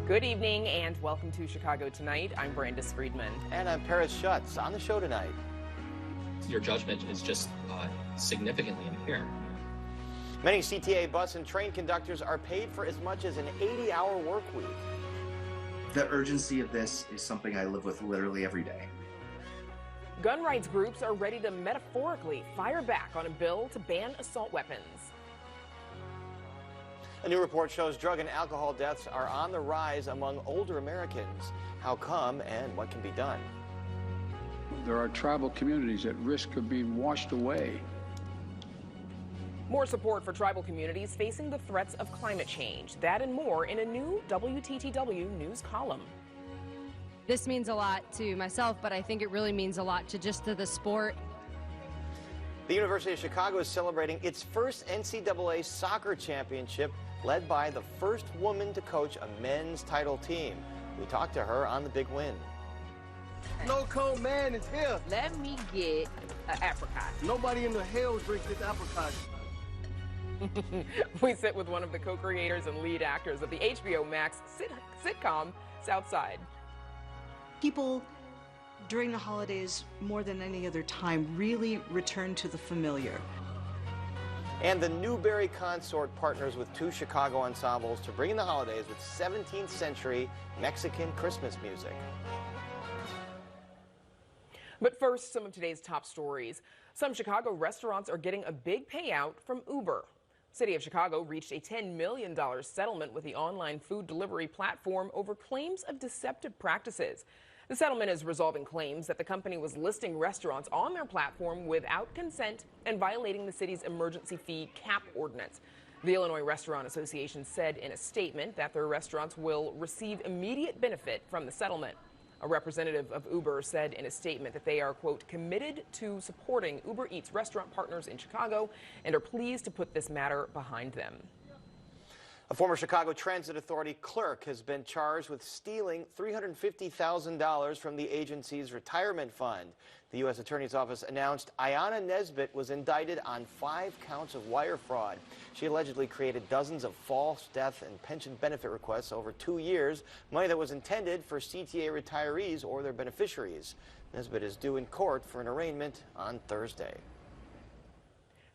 Good evening and welcome to Chicago Tonight. I'm Brandis Friedman. And I'm Paris Schutz. On the show tonight, your judgment is just significantly impaired. Many CTA bus and train conductors are paid for as much as an 80-hour work week. The urgency of this is something I live with literally every day. Gun rights groups are ready to metaphorically fire back on a bill to ban assault weapons. A new report shows drug and alcohol deaths are on the rise among older Americans. How come and what can be done? There are tribal communities at risk of being washed away. More support for tribal communities facing the threats of climate change. That and more in a new WTTW news column. This means a lot to myself, but I think it really means a lot to the sport. The University of Chicago is celebrating its first NCAA soccer championship, led by the first woman to coach a men's title team. We talked to her on the big win. No cold man is here. Let me get an apricot. Nobody in the hills drinks this apricot. We sit with one of the co-creators and lead actors of the HBO Max sitcom Southside. People during the holidays, more than any other time, really return to the familiar. And the Newberry Consort partners with two Chicago ensembles to bring in the holidays with 17th century Mexican Christmas music. But first, some of today's top stories. Some Chicago restaurants are getting a big payout from Uber. City of Chicago reached a $10 million settlement with the online food delivery platform over claims of deceptive practices. The settlement is resolving claims that the company was listing restaurants on their platform without consent and violating the city's emergency fee cap ordinance. The Illinois Restaurant Association said in a statement that their restaurants will receive immediate benefit from the settlement. A representative of Uber said in a statement that they are, quote, committed to supporting Uber Eats restaurant partners in Chicago and are pleased to put this matter behind them. A former Chicago Transit Authority clerk has been charged with stealing $350,000 from the agency's retirement fund. The U.S. Attorney's Office announced Ayanna Nesbitt was indicted on 5 counts of wire fraud. She allegedly created dozens of false death and pension benefit requests over 2 years, money that was intended for CTA retirees or their beneficiaries. Nesbitt is due in court for an arraignment on Thursday.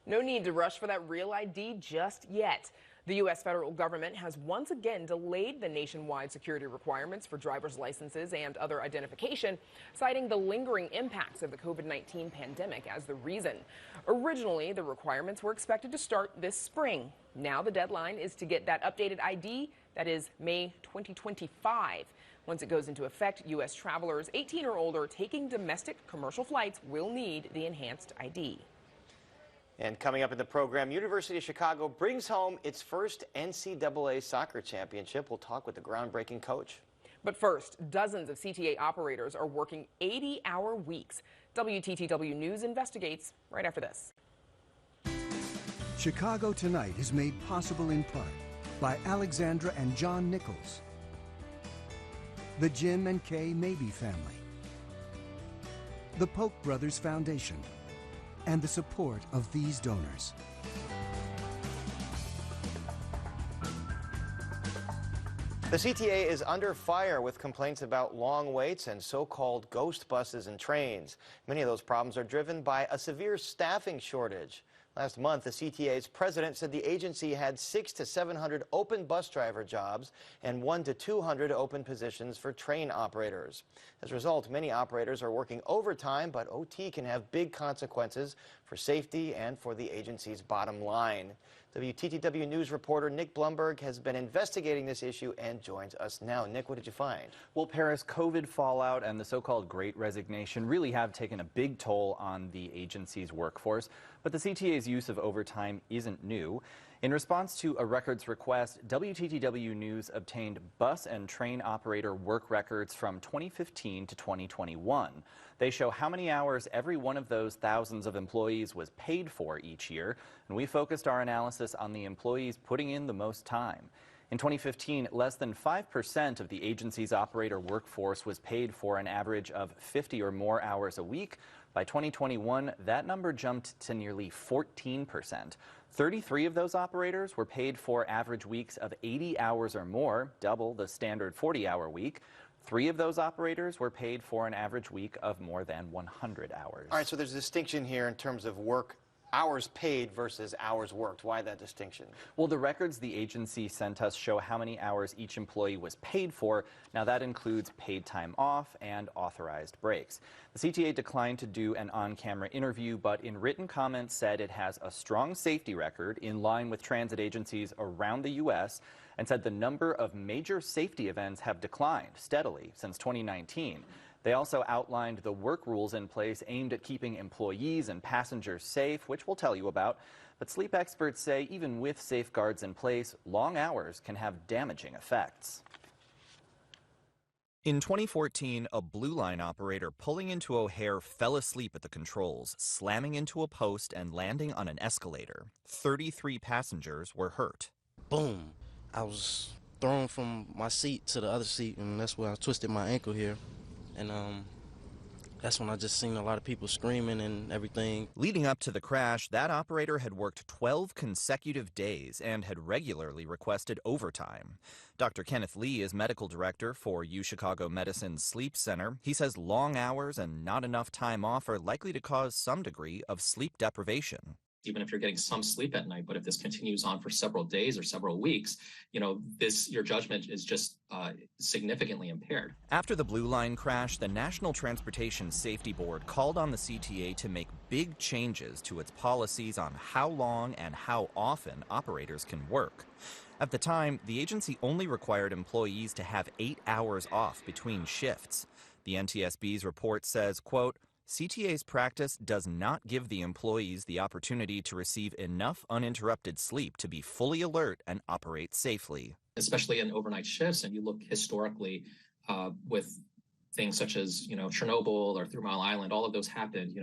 No need to rush for that real ID just yet. The U.S. federal government has once again delayed the nationwide security requirements for driver's licenses and other identification, citing the lingering impacts of the COVID-19 pandemic as the reason. Originally, the requirements were expected to start this spring. Now the deadline is to get that updated ID, that is May 2025. Once it goes into effect, U.S. travelers 18 or older taking domestic commercial flights will need the enhanced ID. And coming up in the program, University of Chicago brings home its first NCAA soccer championship. We'll talk with the groundbreaking coach. But first, dozens of CTA operators are working 80-hour weeks. WTTW News investigates right after this. Chicago Tonight is made possible in part by Alexandra and John Nichols, the Jim and Kay Mabey family, the Polk Brothers Foundation, and the support of these donors. The CTA is under fire with complaints about long waits and so-called ghost buses and trains. Many of those problems are driven by a severe staffing shortage. Last month, the CTA's president said the agency had 600 to 700 open bus driver jobs and 100 to 200 open positions for train operators. As a result, many operators are working overtime, but OT can have big consequences for safety and for the agency's bottom line. WTTW News reporter Nick Blumberg has been investigating this issue and joins us now. Nick, what did you find? Well, Paris, COVID fallout and the so-called Great Resignation really have taken a big toll on the agency's workforce, but the CTA's use of overtime isn't new. In response to a records request, WTTW News obtained bus and train operator work records from 2015 to 2021. They show how many hours every one of those thousands of employees was paid for each year, and we focused our analysis on the employees putting in the most time. In 2015, less than 5% of the agency's operator workforce was paid for an average of 50 or more hours a week. By 2021, that number jumped to nearly 14%. 33 of those operators were paid for average weeks of 80 hours or more, double the standard 40-hour week. 3 of those operators were paid for an average week of more than 100 hours. All right, so there's a distinction here in terms of work hours paid versus hours worked. Why that distinction? Well, the records the agency sent us show how many hours each employee was paid for. Now, that includes paid time off and authorized breaks. The CTA declined to do an on-camera interview, but in written comments said it has a strong safety record in line with transit agencies around the U.S. and said the number of major safety events have declined steadily since 2019. They also outlined the work rules in place aimed at keeping employees and passengers safe, which we'll tell you about. But sleep experts say even with safeguards in place, long hours can have damaging effects. In 2014, a Blue Line operator pulling into O'Hare fell asleep at the controls, slamming into a post and landing on an escalator. 33 passengers were hurt. Boom. I was thrown from my seat to the other seat, and that's where I twisted my ankle here. And that's when I just seen a lot of people screaming and everything. Leading up to the crash, that operator had worked 12 consecutive days and had regularly requested overtime. Dr. Kenneth Lee is medical director for UChicago Medicine's Sleep Center. He says long hours and not enough time off are likely to cause some degree of sleep deprivation. Even if you're getting some sleep at night, but if this continues on for several days or several weeks, your judgment is just significantly impaired. After the Blue Line crash, the National Transportation Safety Board called on the CTA to make big changes to its policies on how long and how often operators can work. At the time, the agency only required employees to have 8 hours off between shifts. The NTSB's report says, quote, CTA's practice does not give the employees the opportunity to receive enough uninterrupted sleep to be fully alert and operate safely. Especially in overnight shifts, and you look historically with things such as, Chernobyl or 3 Mile Island, all of those happened,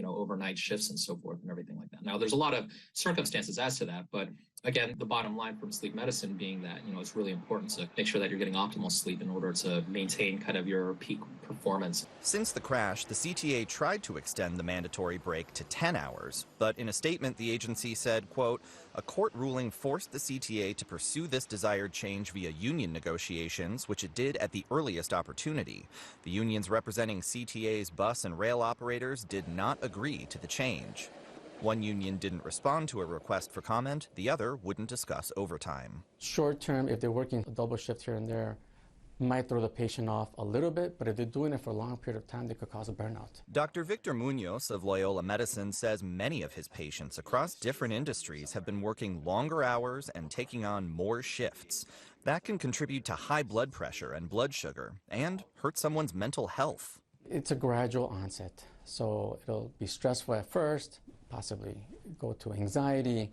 overnight shifts and so forth and everything like that. Now, there's a lot of circumstances as to that, but again, the bottom line from sleep medicine being that, it's really important to make sure that you're getting optimal sleep in order to maintain kind of your peak performance. Since the crash, the CTA tried to extend the mandatory break to 10 hours, but in a statement, the agency said, quote, a court ruling forced the CTA to pursue this desired change via union negotiations, which it did at the earliest opportunity. The unions representing CTA's bus and rail operators did not agree to the change. One union didn't respond to a request for comment, the other wouldn't discuss overtime. Short term, if they're working a double shift here and there, might throw the patient off a little bit, but if they're doing it for a long period of time, they could cause a burnout. Dr. Victor Munoz of Loyola Medicine says many of his patients across different industries have been working longer hours and taking on more shifts. That can contribute to high blood pressure and blood sugar and hurt someone's mental health. It's a gradual onset, so it'll be stressful at first, possibly go to anxiety,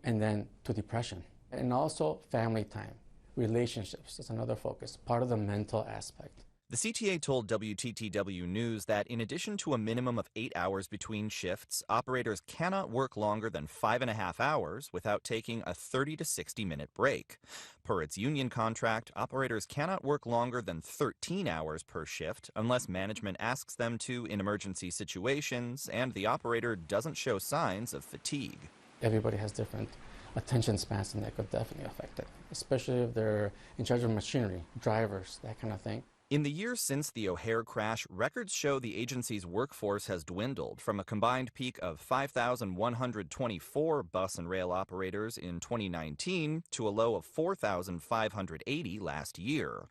and then to depression. And also family time, relationships is another focus, part of the mental aspect. The CTA told WTTW News that in addition to a minimum of 8 hours between shifts, operators cannot work longer than 5.5 hours without taking a 30 to 60-minute break. Per its union contract, operators cannot work longer than 13 hours per shift unless management asks them to in emergency situations and the operator doesn't show signs of fatigue. Everybody has different attention spans, and that could definitely affect it, especially if they're in charge of machinery, drivers, that kind of thing. In the years since the O'Hare crash, records show the agency's workforce has dwindled from a combined peak of 5,124 bus and rail operators in 2019 to a low of 4,580 last year.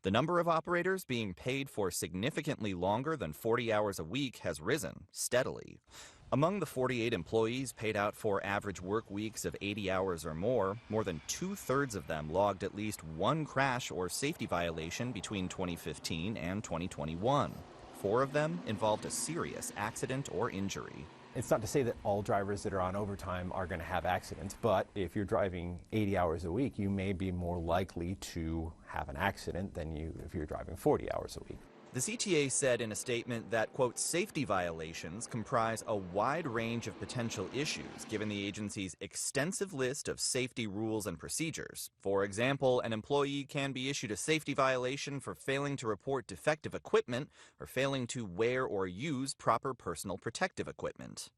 The number of operators being paid for significantly longer than 40 hours a week has risen steadily. Among the 48 employees paid out for average work weeks of 80 hours or more than 2/3 of them logged at least one crash or safety violation between 2015 and 2021. 4 of them involved a serious accident or injury. It's not to say that all drivers that are on overtime are going to have accidents, but if you're driving 80 hours a week, you may be more likely to have an accident than if you're driving 40 hours a week. The CTA said in a statement that, quote, safety violations comprise a wide range of potential issues given the agency's extensive list of safety rules and procedures. For example, an employee can be issued a safety violation for failing to report defective equipment or failing to wear or use proper personal protective equipment.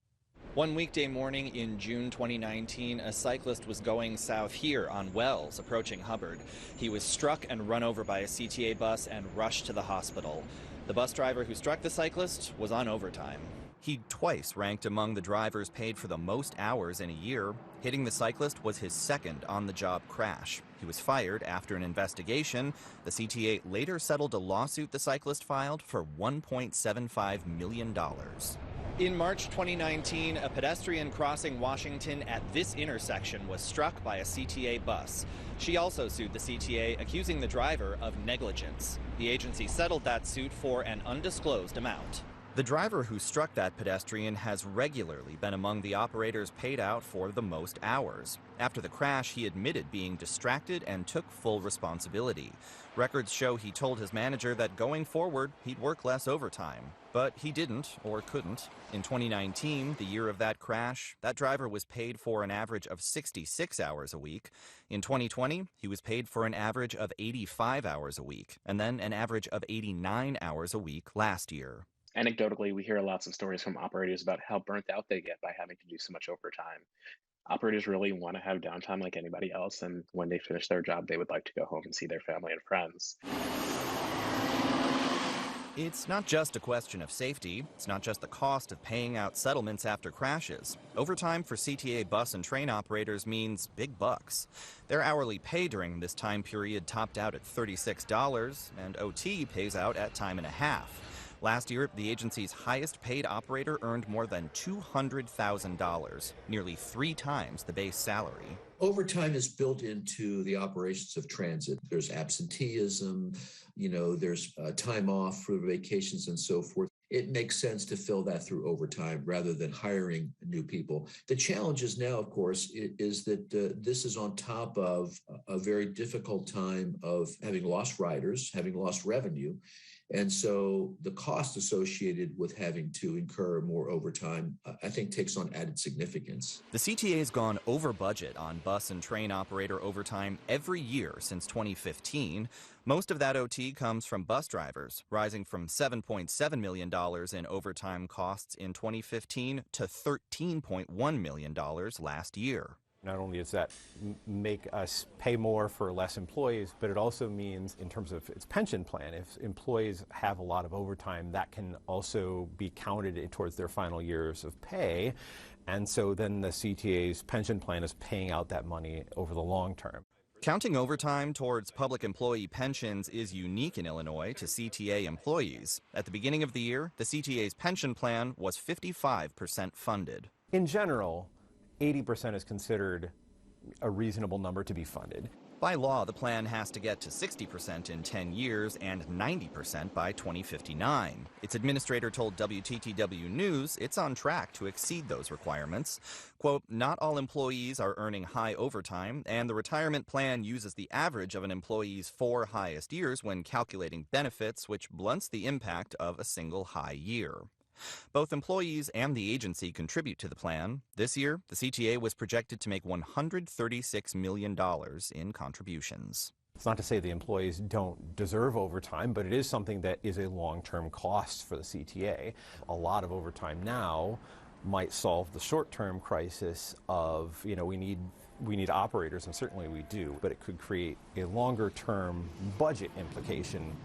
One weekday morning in June 2019, a cyclist was going south here on Wells, approaching Hubbard. He was struck and run over by a CTA bus and rushed to the hospital. The bus driver who struck the cyclist was on overtime. He twice ranked among the drivers paid for the most hours in a year. Hitting the cyclist was his second on-the-job crash. He was fired after an investigation. The CTA later settled a lawsuit the cyclist filed for $1.75 million. In March 2019, a pedestrian crossing Washington at this intersection was struck by a CTA bus. She also sued the CTA, accusing the driver of negligence. The agency settled that suit for an undisclosed amount. The driver who struck that pedestrian has regularly been among the operators paid out for the most hours. After the crash, he admitted being distracted and took full responsibility. Records show he told his manager that going forward, he'd work less overtime. But he didn't, or couldn't. In 2019, the year of that crash, that driver was paid for an average of 66 hours a week. In 2020, he was paid for an average of 85 hours a week, and then an average of 89 hours a week last year. Anecdotally, we hear lots of stories from operators about how burnt out they get by having to do so much overtime. Operators really want to have downtime like anybody else, and when they finish their job, they would like to go home and see their family and friends. It's not just a question of safety. It's not just the cost of paying out settlements after crashes. Overtime for CTA bus and train operators means big bucks. Their hourly pay during this time period topped out at $36, and OT pays out at time and a half. Last year, the agency's highest paid operator earned more than $200,000, nearly 3 times the base salary. Overtime is built into the operations of transit. There's absenteeism, there's time off for vacations and so forth. It makes sense to fill that through overtime rather than hiring new people. The challenge is now, of course, is that this is on top of a very difficult time of having lost riders, having lost revenue. And so the cost associated with having to incur more overtime, I think, takes on added significance. The CTA has gone over budget on bus and train operator overtime every year since 2015. Most of that OT comes from bus drivers, rising from $7.7 million in overtime costs in 2015 to $13.1 million last year. Not only does that make us pay more for less employees, but it also means in terms of its pension plan, if employees have a lot of overtime, that can also be counted towards their final years of pay. And so then the CTA's pension plan is paying out that money over the long term. Counting overtime towards public employee pensions is unique in Illinois to CTA employees. At the beginning of the year, the CTA's pension plan was 55% funded. In general, 80% is considered a reasonable number to be funded. By law, the plan has to get to 60% in 10 years and 90% by 2059. Its administrator told WTTW News it's on track to exceed those requirements. Quote, not all employees are earning high overtime, and the retirement plan uses the average of an employee's 4 highest years when calculating benefits, which blunts the impact of a single high year. Both employees and the agency contribute to the plan. This year, the CTA was projected to make $136 million in contributions. It's not to say the employees don't deserve overtime, but it is something that is a long-term cost for the CTA. A lot of overtime now might solve the short-term crisis of, we need operators, and certainly we do, but it could create a longer-term budget implication.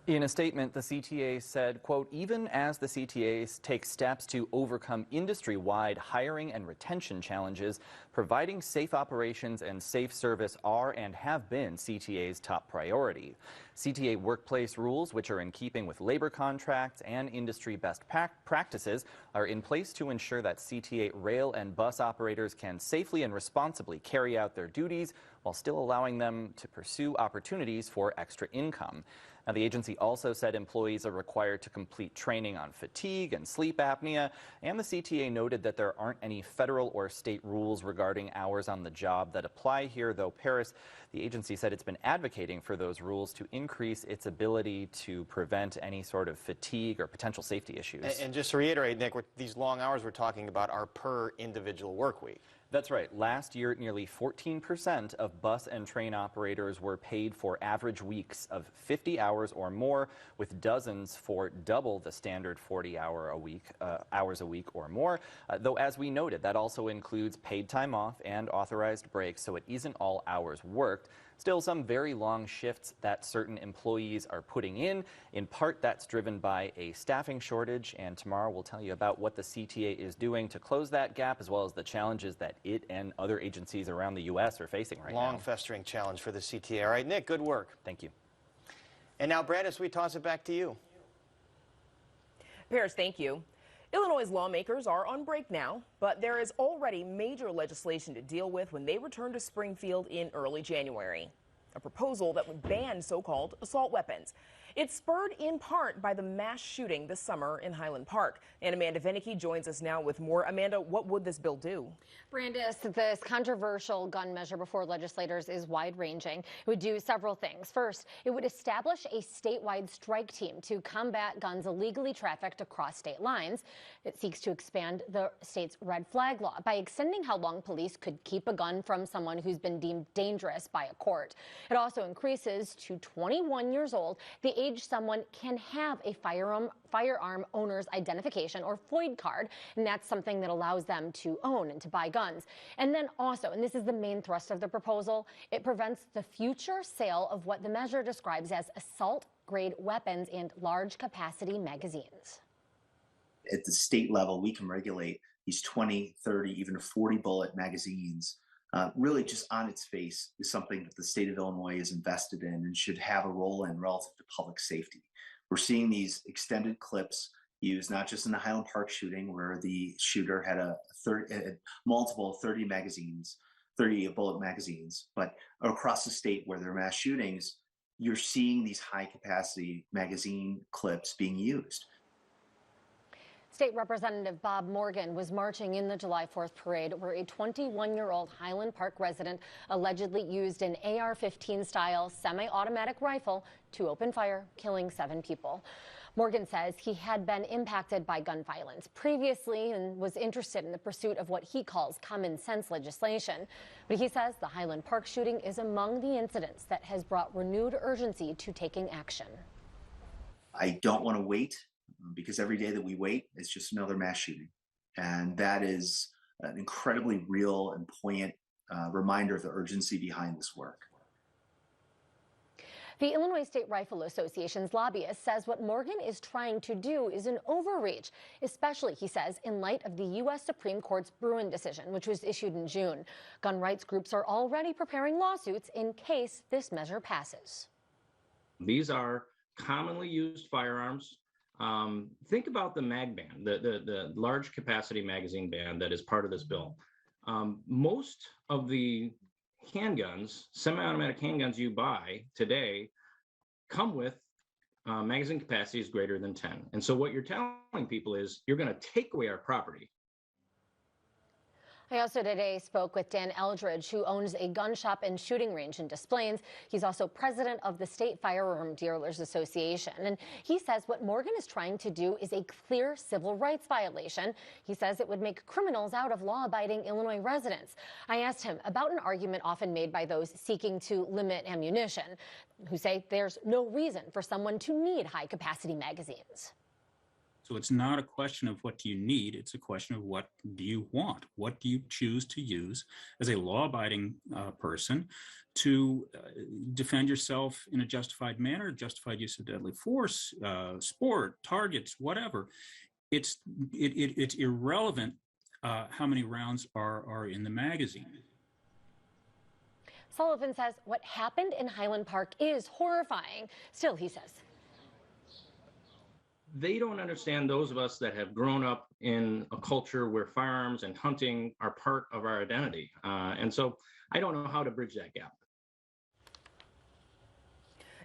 In a statement, the CTA said, quote, even as the CTA takes steps to overcome industry-wide hiring and retention challenges, providing safe operations and safe service are and have been CTA's top priority. CTA workplace rules, which are in keeping with labor contracts and industry best practices, are in place to ensure that CTA rail and bus operators can safely and responsibly carry out their duties while still allowing them to pursue opportunities for extra income. Now, the agency also said employees are required to complete training on fatigue and sleep apnea, and the CTA noted that there aren't any federal or state rules regarding hours on the job that apply here, though Paris, the agency said it's been advocating for those rules to increase its ability to prevent any sort of fatigue or potential safety issues. And just to reiterate, Nick, these long hours we're talking about are per individual work week. That's right. Last year, nearly 14% of bus and train operators were paid for average weeks of 50 hours or more, with dozens for double the standard 40-hour hours a week or more. Though, as we noted, that also includes paid time off and authorized breaks, so it isn't all hours worked. Still, some very long shifts that certain employees are putting in. In part, that's driven by a staffing shortage, and tomorrow we'll tell you about what the CTA is doing to close that gap, as well as the challenges that it and other agencies around the U.S. are facing right now. Long festering challenge for the CTA. All right, Nick, good work. Thank you. And now, Brandis, we toss it back to you. Paris, thank you. Illinois' lawmakers are on break now, but there is already major legislation to deal with when they return to Springfield in early January. A proposal that would ban so-called assault weapons. It's spurred in part by the mass shooting this summer in Highland Park. And Amanda Vinicky joins us now with more. Amanda, what would this bill do? Brandis, this controversial gun measure before legislators is wide-ranging. It would do several things. First, it would establish a statewide strike team to combat guns illegally trafficked across state lines. It seeks to expand the state's red flag law by extending how long police could keep a gun from someone who's been deemed dangerous by a court. It also increases to 21 years old the age someone can have a firearm owner's identification or FOID card, and that's something that allows them to own and to buy guns. And then also, and this is the main thrust of the proposal, it prevents the future sale of what the measure describes as assault-grade weapons and large-capacity magazines. At the state level, we can regulate these 20, 30, even 40-bullet magazines. Really just on its face is something that the state of Illinois is invested in and should have a role in relative to public safety. We're seeing these extended clips used not just in the Highland Park shooting, where the shooter had multiple 30-bullet magazines, but across the state where there are mass shootings, you're seeing these high-capacity magazine clips being used. State Representative Bob Morgan was marching in the July 4th parade where a 21-year-old Highland Park resident allegedly used an AR-15 style semi-automatic rifle to open fire, killing 7 people. Morgan says he had been impacted by gun violence previously and was interested in the pursuit of what he calls common sense legislation. But he says the Highland Park shooting is among the incidents that has brought renewed urgency to taking action. I don't want to wait, because every day that we wait is just another mass shooting. And that is an incredibly real and poignant reminder of the urgency behind this work. The Illinois State Rifle Association's lobbyist says what Morgan is trying to do is an overreach, especially, he says, in light of the U.S. Supreme Court's Bruin decision, which was issued in June. Gun rights groups are already preparing lawsuits in case this measure passes. These are commonly used firearms. Think about the mag ban, the large capacity magazine ban that is part of this bill. Most of the handguns, semi-automatic handguns you buy today come with magazine capacities greater than 10. And so what you're telling people is you're going to take away our property. I also today spoke with Dan Eldridge, who owns a gun shop and shooting range in Des Plaines. He's also president of the State Firearm Dealers Association. And he says what Morgan is trying to do is a clear civil rights violation. He says it would make criminals out of law-abiding Illinois residents. I asked him about an argument often made by those seeking to limit ammunition, who say there's no reason for someone to need high-capacity magazines. So it's not a question of what do you need, it's a question of what do you want? What do you choose to use as a law-abiding person to defend yourself in a justified manner, justified use of deadly force, sport, targets, whatever. It's irrelevant how many rounds are in the magazine. Sullivan says what happened in Highland Park is horrifying. Still, he says, they don't understand those of us that have grown up in a culture where firearms and hunting are part of our identity. And so I don't know how to bridge that gap.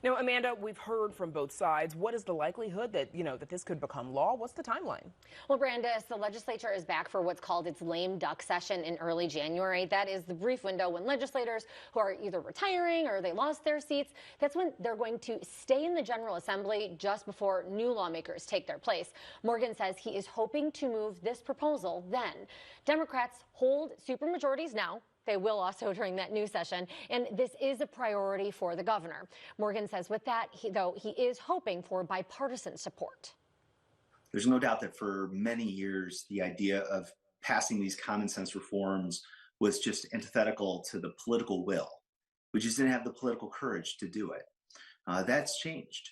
Now, Amanda, we've heard from both sides. What is the likelihood that, that this could become law? What's the timeline? Well, Brandis, the legislature is back for what's called its lame duck session in early January. That is the brief window when legislators who are either retiring or they lost their seats, that's when they're going to stay in the General Assembly just before new lawmakers take their place. Morgan says he is hoping to move this proposal then. Democrats hold supermajorities now. They will also during that new session, and this is a priority for the governor. Morgan says with that, he is hoping for bipartisan support. There's no doubt that for many years, the idea of passing these common sense reforms was just antithetical to the political will. We just didn't have the political courage to do it. That's changed.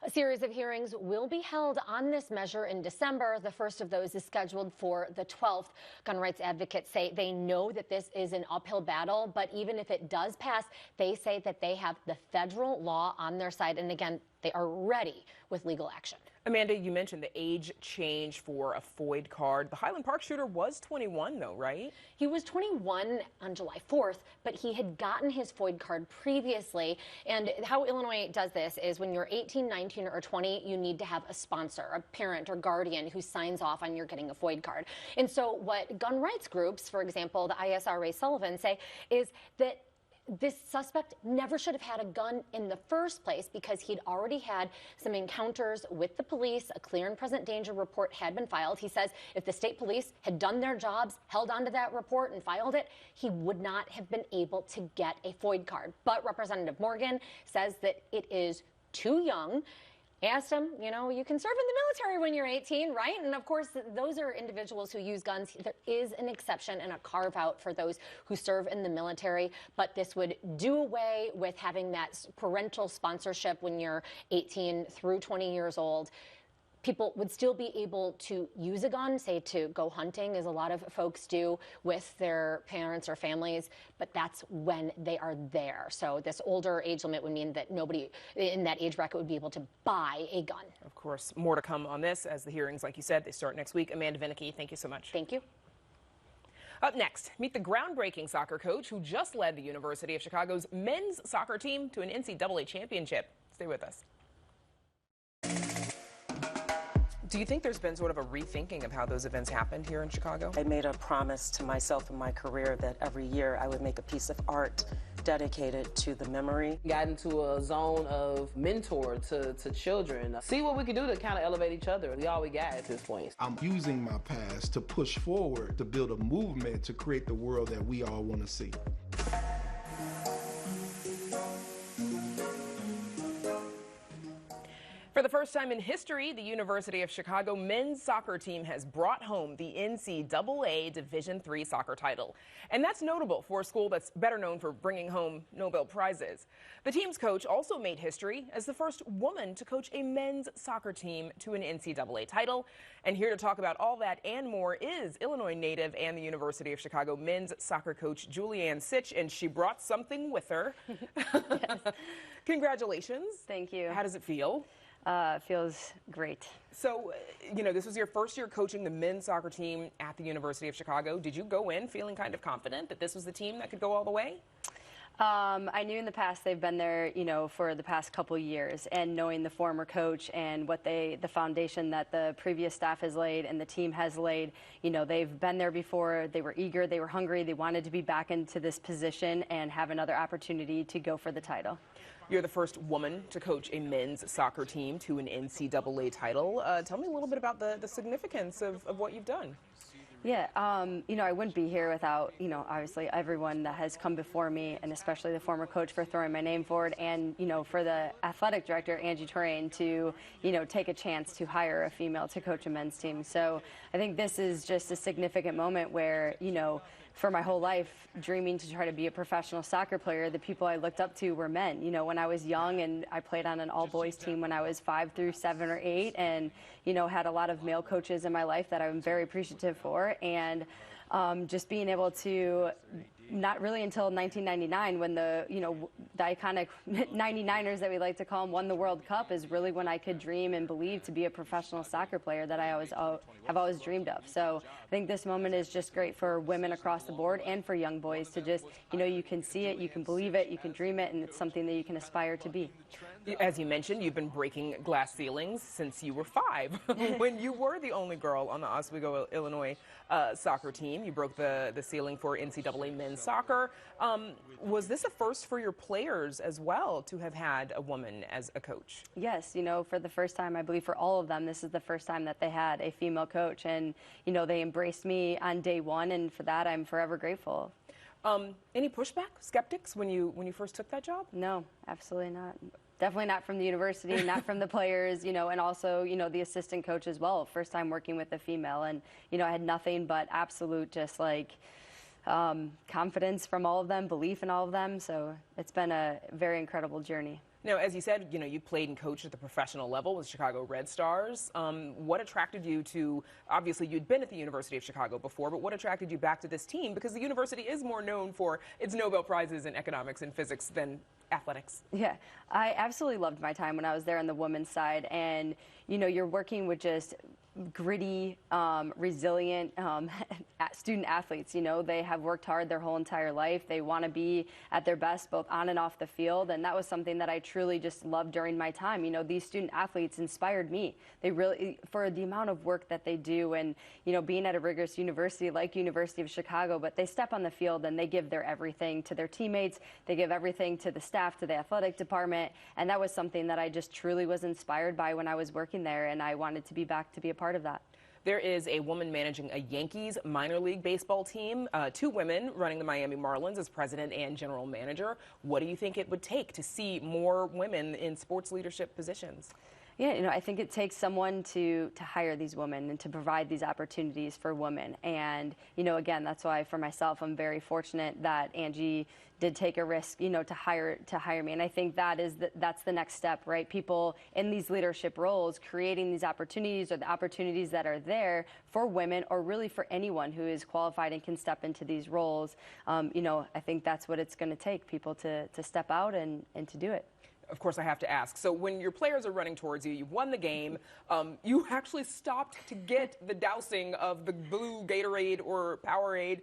A series of hearings will be held on this measure in December. The first of those is scheduled for the 12th. Gun rights advocates say they know that this is an uphill battle, but even if it does pass, they say that they have the federal law on their side. And again, they are ready with legal action. Amanda, you mentioned the age change for a FOID card. The Highland Park shooter was 21, though, right? He was 21 on July 4th, but he had gotten his FOID card previously. And how Illinois does this is when you're 18, 19, or 20, you need to have a sponsor, a parent or guardian who signs off on your getting a FOID card. And so what gun rights groups, for example, the ISRA Sullivan, say is that this suspect never should have had a gun in the first place because he'd already had some encounters with the police. A clear and present danger report had been filed. He says if the state police had done their jobs, held onto that report and filed it, he would not have been able to get a FOID card. But Representative Morgan says that it is too young. Asked him, you can serve in the military when you're 18, right? And of course, those are individuals who use guns. There is an exception and a carve out for those who serve in the military, but this would do away with having that parental sponsorship when you're 18 through 20 years old. People would still be able to use a gun, say to go hunting, as a lot of folks do with their parents or families, but that's when they are there. So this older age limit would mean that nobody in that age bracket would be able to buy a gun. Of course, more to come on this as the hearings, like you said, they start next week. Amanda Vinicky, thank you so much. Thank you. Up next, meet the groundbreaking soccer coach who just led the University of Chicago's men's soccer team to an NCAA championship. Stay with us. Do you think there's been sort of a rethinking of how those events happened here in Chicago? I made a promise to myself in my career that every year I would make a piece of art dedicated to the memory. Got into a zone of mentor to children. See what we could do to kind of elevate each other. We all we got at this point. I'm using my past to push forward, to build a movement to create the world that we all want to see. For the first time in history, the University of Chicago men's soccer team has brought home the NCAA Division III soccer title. And that's notable for a school that's better known for bringing home Nobel Prizes. The team's coach also made history as the first woman to coach a men's soccer team to an NCAA title. And here to talk about all that and more is Illinois native and the University of Chicago men's soccer coach Julianne Sitch, and she brought something with her. Yes. Congratulations. Thank you. How does it feel? Feels great. So, this was your first year coaching the men's soccer team at the University of Chicago. Did you go in feeling kind of confident that this was the team that could go all the way? I knew in the past they've been there, for the past couple years, and knowing the former coach and what the foundation that the previous staff has laid and the team has laid, they've been there before. They were eager, they were hungry, they wanted to be back into this position and have another opportunity to go for the title. You're the first woman to coach a men's soccer team to an NCAA title. Tell me a little bit about the significance of what you've done. Yeah, I wouldn't be here without, obviously everyone that has come before me, and especially the former coach for throwing my name forward, and, for the athletic director, Angie Torrain, to, take a chance to hire a female to coach a men's team. So I think this is just a significant moment where, for my whole life, dreaming to try to be a professional soccer player, the people I looked up to were men. When I was young, and I played on an all-boys team when I was 5 through 7 or 8, and, had a lot of male coaches in my life that I'm very appreciative for. And just being able to not really until 1999 when the iconic 99ers that we like to call them won the World Cup is really when I could dream and believe to be a professional soccer player that I have always dreamed of. So I think this moment is just great for women across the board and for young boys to just, you can see it, you can believe it, you can dream it, and it's something that you can aspire to be. As you mentioned, you've been breaking glass ceilings since you were 5. When you were the only girl on the Oswego, Illinois soccer team, you broke the ceiling for NCAA men's soccer. Was this a first for your players as well to have had a woman as a coach? Yes, for the first time, I believe for all of them, this is the first time that they had a female coach, and they embraced me on day one, and for that I'm forever grateful. Any pushback, skeptics when you first took that job? No, absolutely not. Definitely not from the university, not from the players, and also, the assistant coach as well. First time working with a female, and, I had nothing but absolute just confidence from all of them, belief in all of them. So it's been a very incredible journey. Now, as you said, you played and coached at the professional level with Chicago Red Stars. What attracted you to, obviously you'd been at the University of Chicago before, but what attracted you back to this team? Because the university is more known for its Nobel Prizes in economics and physics than athletics. Yeah, I absolutely loved my time when I was there on the women's side. And, you're working with just gritty, resilient student athletes. They have worked hard their whole entire life. They want to be at their best both on and off the field, and that was something that I truly just loved during my time. These student athletes inspired me. They really, for the amount of work that they do, and being at a rigorous university like University of Chicago, but they step on the field and they give their everything to their teammates. They give everything to the staff, to the athletic department, and that was something that I just truly was inspired by when I was working there, and I wanted to be back to be a part of that. There is a woman managing a Yankees minor league baseball team, 2 women running the Miami Marlins as president and general manager. What do you think it would take to see more women in sports leadership positions? Yeah, I think it takes someone to hire these women and to provide these opportunities for women. And, again, that's why for myself, I'm very fortunate that Angie did take a risk, to hire me. And I think that's the next step, right? People in these leadership roles creating these opportunities, or the opportunities that are there for women, or really for anyone who is qualified and can step into these roles. I think that's what it's going to take, people to step out and to do it. Of course, I have to ask. So when your players are running towards you, you've won the game, you actually stopped to get the dousing of the blue Gatorade or Powerade.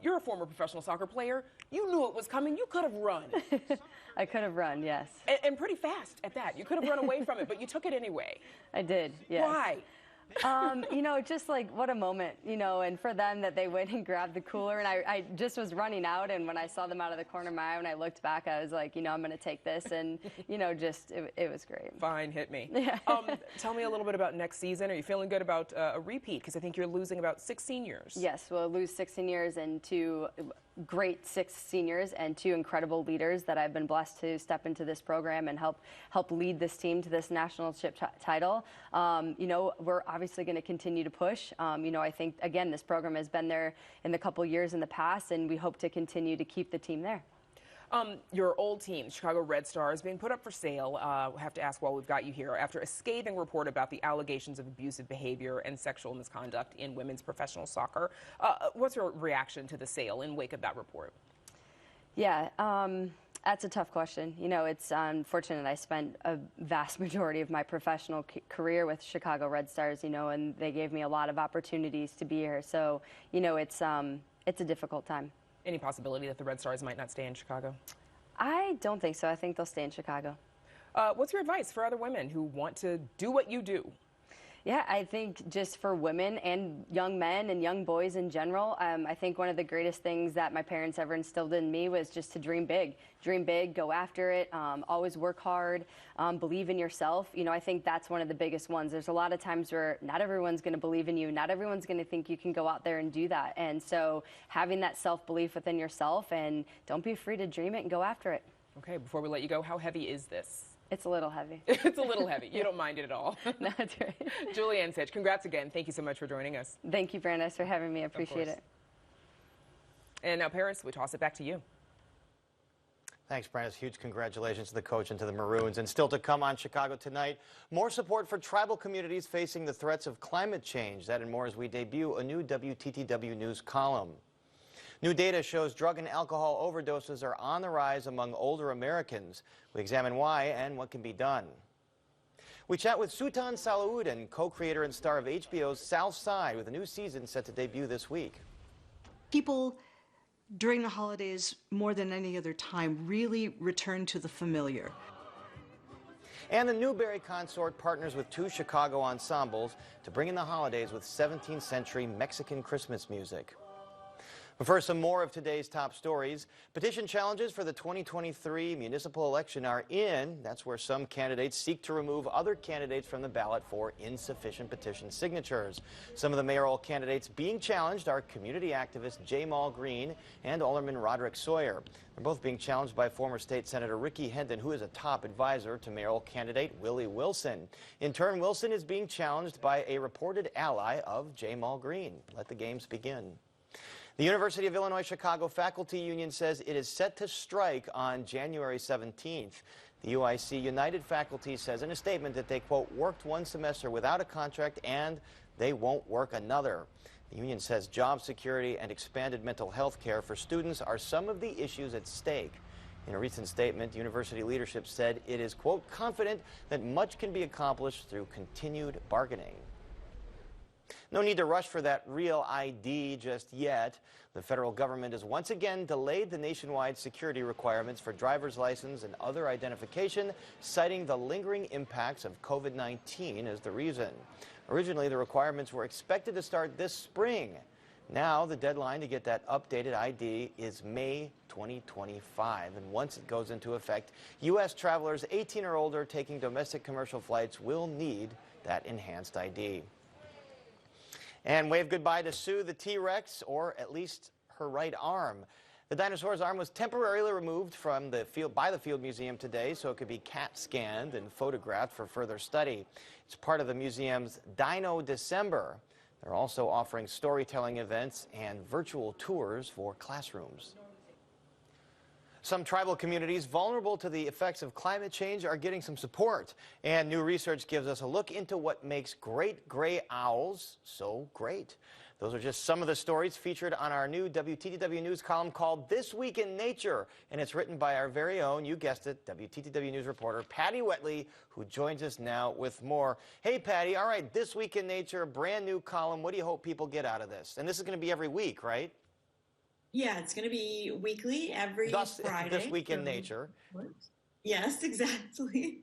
You're a former professional soccer player. You knew it was coming. You could have run. I could have run, yes. And pretty fast at that. You could have run away from it, but you took it anyway. I did, yes. Why? Just what a moment, and for them that they went and grabbed the cooler, and I just was running out, and when I saw them out of the corner of my eye, when I looked back, I was like, I'm going to take this, and, it was great. Fine, hit me. Yeah. Tell me a little bit about next season. Are you feeling good about a repeat? Because I think you're losing about 6 seniors. Yes, we'll lose 6 seniors and 2 great 6 seniors and 2 incredible leaders that I've been blessed to step into this program and help lead this team to this nationalship title. We're obviously going to continue to push. I think, again, this program has been there in the couple years in the past, and we hope to continue to keep the team there. Your old team, Chicago Red Stars, being put up for sale. I have to ask while we've got you here, after a scathing report about the allegations of abusive behavior and sexual misconduct in women's professional soccer. What's your reaction to the sale in wake of that report? Yeah, that's a tough question. It's unfortunate. I spent a vast majority of my professional career with Chicago Red Stars, and they gave me a lot of opportunities to be here. So, it's a difficult time. Any possibility that the Red Stars might not stay in Chicago? I don't think so. I think they'll stay in Chicago. What's your advice for other women who want to do what you do? Yeah, I think just for women and young men and young boys in general, I think one of the greatest things that my parents ever instilled in me was just to dream big. Dream big, go after it, always work hard, believe in yourself. I think that's one of the biggest ones. There's a lot of times where not everyone's going to believe in you. Not everyone's going to think you can go out there and do that. And so having that self-belief within yourself, and don't be afraid to dream it and go after it. Okay, before we let you go, how heavy is this? It's a little heavy. It's a little heavy. You don't mind it at all. No, that's right. Julianne Sitch, congrats again. Thank you so much for joining us. Thank you, Brandis, for having me. I appreciate it. And now, Paris, we toss it back to you. Thanks, Brandis. Huge congratulations to the coach and to the Maroons. And still to come on Chicago tonight, more support for tribal communities facing the threats of climate change. That and more as we debut a new WTTW News column. New data shows drug and alcohol overdoses are on the rise among older Americans. We examine why and what can be done. We chat with Sultan Salahuddin, co-creator and star of HBO's Southside, with a new season set to debut this week. People during the holidays, more than any other time, really return to the familiar. And the Newberry Consort partners with 2 Chicago ensembles to bring in the holidays with 17th century Mexican Christmas music. But first, some more of today's top stories. Petition challenges for the 2023 municipal election are in. That's where some candidates seek to remove other candidates from the ballot for insufficient petition signatures. Some of the mayoral candidates being challenged are community activist Jamal Green and Alderman Roderick Sawyer. They're both being challenged by former state senator Ricky Hendon, who is a top advisor to mayoral candidate Willie Wilson. In turn, Wilson is being challenged by a reported ally of Jamal Green. Let the games begin. The University of Illinois Chicago Faculty Union says it is set to strike on January 17th. The UIC United Faculty says in a statement that they, quote, worked one semester without a contract and they won't work another. The union says job security and expanded mental health care for students are some of the issues at stake. In a recent statement, university leadership said it is, quote, confident that much can be accomplished through continued bargaining. No need to rush for that real ID just yet. The federal government has once again delayed the nationwide security requirements for driver's license and other identification, citing the lingering impacts of COVID-19 as the reason. Originally, the requirements were expected to start this spring. Now, the deadline to get that updated ID is May 2025, and once it goes into effect, U.S. travelers 18 or older taking domestic commercial flights will need that enhanced ID. And wave goodbye to Sue the T-Rex, or at least her right arm. The dinosaur's arm was temporarily removed from the field by the Field Museum today so it could be CAT scanned and photographed for further study. It's part of the museum's Dino December. They're also offering storytelling events and virtual tours for classrooms. Some tribal communities vulnerable to the effects of climate change are getting some support. And new research gives us a look into what makes great gray owls so great. Those are just some of the stories featured on our new WTTW News column called This Week in Nature. And it's written by our very own, you guessed it, WTTW News reporter Patty Wetley, who joins us now with more. Hey, Patty, all right, This Week in Nature, a brand new column. What do you hope people get out of this? And this is going to be every week, right? Yeah, it's going to be weekly, every Friday. This Week in Nature. Yes, exactly.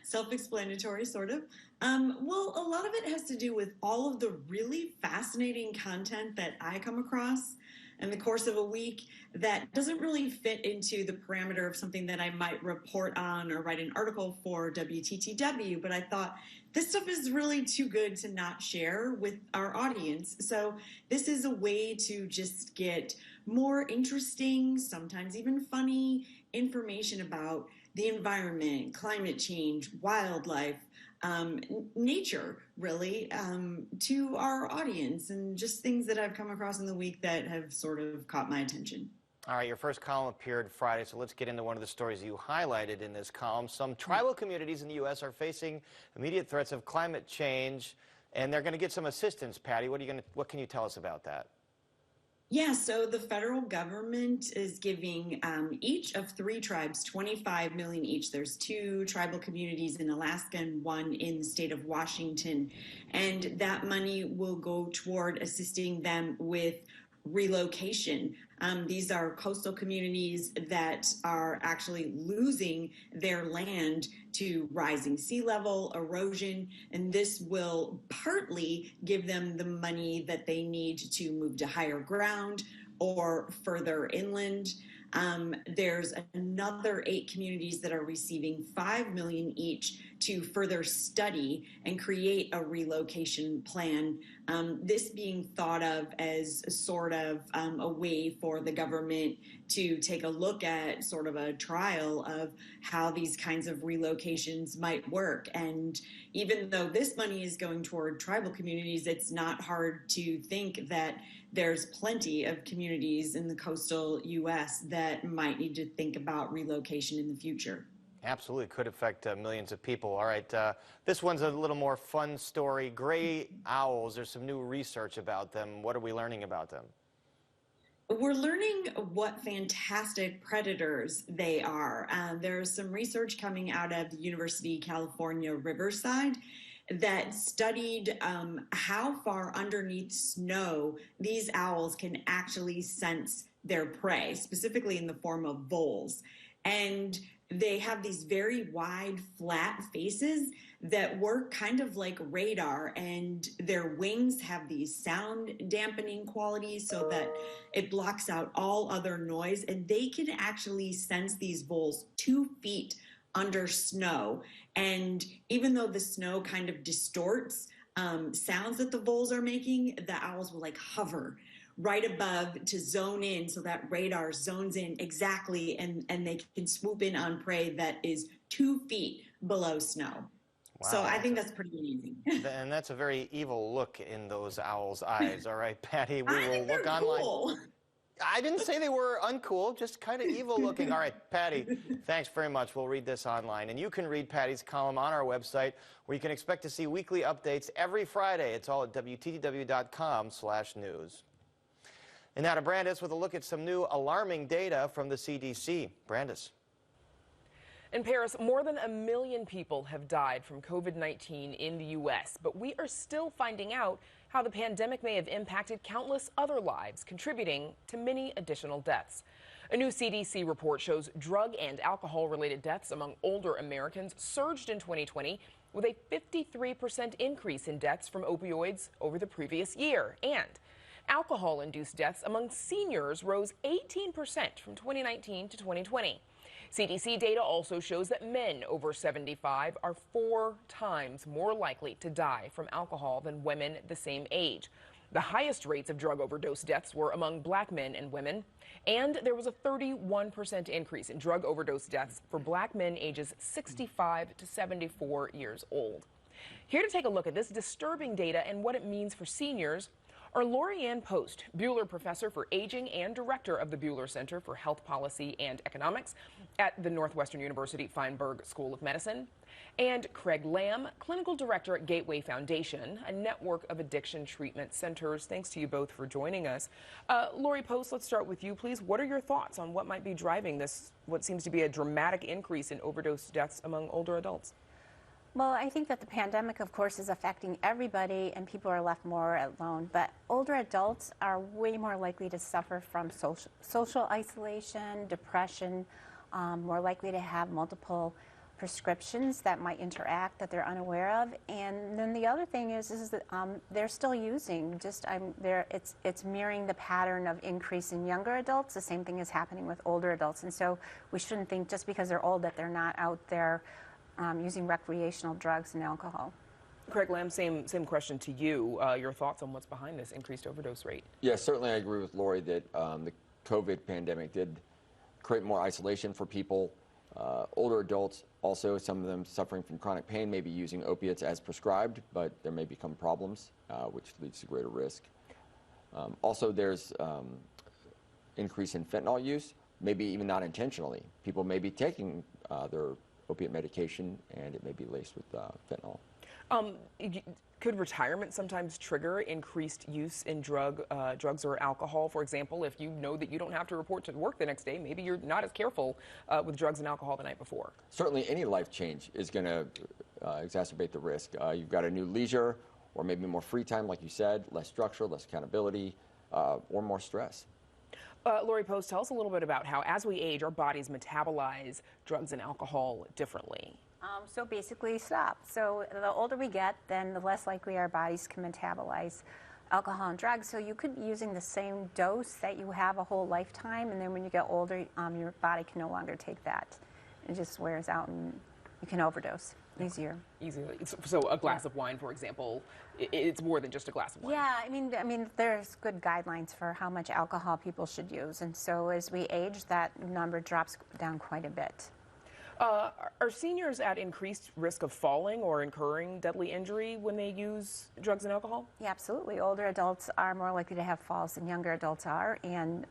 Self-explanatory, sort of. Well, a lot of it has to do with all of the really fascinating content that I come across in the course of a week that doesn't really fit into the parameter of something that I might report on or write an article for WTTW, but I thought this stuff is really too good to not share with our audience. So this is a way to just get more interesting, sometimes even funny information about the environment, climate change, wildlife, nature, really, to our audience, and just things that I've come across in the week that have sort of caught my attention. All right, your first column appeared Friday, so let's get into one of the stories you highlighted in this column. Some tribal communities in the U.S. are facing immediate threats of climate change, and they're going to get some assistance. Patty, what can you tell us about that? Yeah, so the federal government is giving each of 3 tribes $25 million each. There's 2 tribal communities in Alaska and 1 in the state of Washington. And that money will go toward assisting them with relocation. These are coastal communities that are actually losing their land to rising sea level, erosion, and this will partly give them the money that they need to move to higher ground or further inland. There's another 8 communities that are receiving $5 million each to further study and create a relocation plan. This being thought of as sort of a way for the government to take a look at sort of a trial of how these kinds of relocations might work. And even though this money is going toward tribal communities, it's not hard to think that there's plenty of communities in the coastal U.S. that might need to think about relocation in the future. Absolutely, could affect millions of people. All right, this one's a little more fun story. Gray owls, there's some new research about them. What are we learning about them? We're learning what fantastic predators they are. There's some research coming out of the University of California, Riverside, that studied how far underneath snow these owls can actually sense their prey, specifically in the form of voles. And they have these very wide, flat faces that work kind of like radar, and their wings have these sound dampening qualities so that it blocks out all other noise, and they can actually sense these voles 2 feet under snow. And even though the snow kind of distorts sounds that the voles are making, the owls will like hover right above to zone in, so that radar zones in exactly, and they can swoop in on prey that is 2 feet below snow. Wow, so I think that's pretty amazing. And that's a very evil look in those owls' eyes. All right, Patty, we will look online. Cool. I didn't say they were uncool, just kind of evil looking. All right, Patty, thanks very much. We'll read this online. And you can read Patty's column on our website, where you can expect to see weekly updates every Friday. It's all at WTTW.com/news. And now to Brandis with a look at some new alarming data from the CDC. Brandis. In Paris, more than 1 million people have died from COVID-19 in the U.S., but we are still finding out how the pandemic may have impacted countless other lives, contributing to many additional deaths. A new CDC report shows drug and alcohol-related deaths among older Americans surged in 2020, with a 53% increase in deaths from opioids over the previous year. And alcohol-induced deaths among seniors rose 18% from 2019 to 2020. CDC data also shows that men over 75 are 4 times more likely to die from alcohol than women the same age. The highest rates of drug overdose deaths were among black men and women, and there was a 31% increase in drug overdose deaths for black men ages 65 to 74 years old. Here to take a look at this disturbing data and what it means for seniors are Lori-Ann Post, Buehler Professor for Aging and Director of the Buehler Center for Health Policy and Economics at the Northwestern University Feinberg School of Medicine, and Craig Lamb, Clinical Director at Gateway Foundation, a network of addiction treatment centers. Thanks to you both for joining us. Lori Post, let's start with you, please. What are your thoughts on what might be driving this, what seems to be a dramatic increase in overdose deaths among older adults? Well, I think that the pandemic, of course, is affecting everybody, and people are left more alone. But older adults are way more likely to suffer from social isolation, depression, more likely to have multiple prescriptions that might interact that they're unaware of. And then the other thing is that they're still using. It's mirroring the pattern of increase in younger adults. The same thing is happening with older adults. And so we shouldn't think just because they're old that they're not out there using recreational drugs and alcohol. Craig Lamb, same question to you. Your thoughts on what's behind this increased overdose rate? Yeah, certainly I agree with Lori that the COVID pandemic did create more isolation for people. Older adults, also some of them suffering from chronic pain, may be using opiates as prescribed, but there may become problems, which leads to greater risk. Also, there's increase in fentanyl use, maybe even not intentionally. People may be taking their opiate medication, and it may be laced with fentanyl. Could retirement sometimes trigger increased use in drugs or alcohol? For example, if you know that you don't have to report to work the next day, maybe you're not as careful with drugs and alcohol the night before. Certainly any life change is going to exacerbate the risk. You've got a new leisure, or maybe more free time, like you said, less structure, less accountability, or more stress. Lori Post, tell us a little bit about how, as we age, our bodies metabolize drugs and alcohol differently. So basically stop. So the older we get, then the less likely our bodies can metabolize alcohol and drugs. So you could be using the same dose that you have a whole lifetime, and then when you get older, your body can no longer take that. It just wears out, and you can overdose easier. So a glass of wine, for example, it's more than just a glass of wine. Yeah, I mean, there's good guidelines for how much alcohol people should use, and so as we age, that number drops down quite a bit. Are seniors at increased risk of falling or incurring deadly injury when they use drugs and alcohol? Yeah, absolutely. Older adults are more likely to have falls than younger adults are, and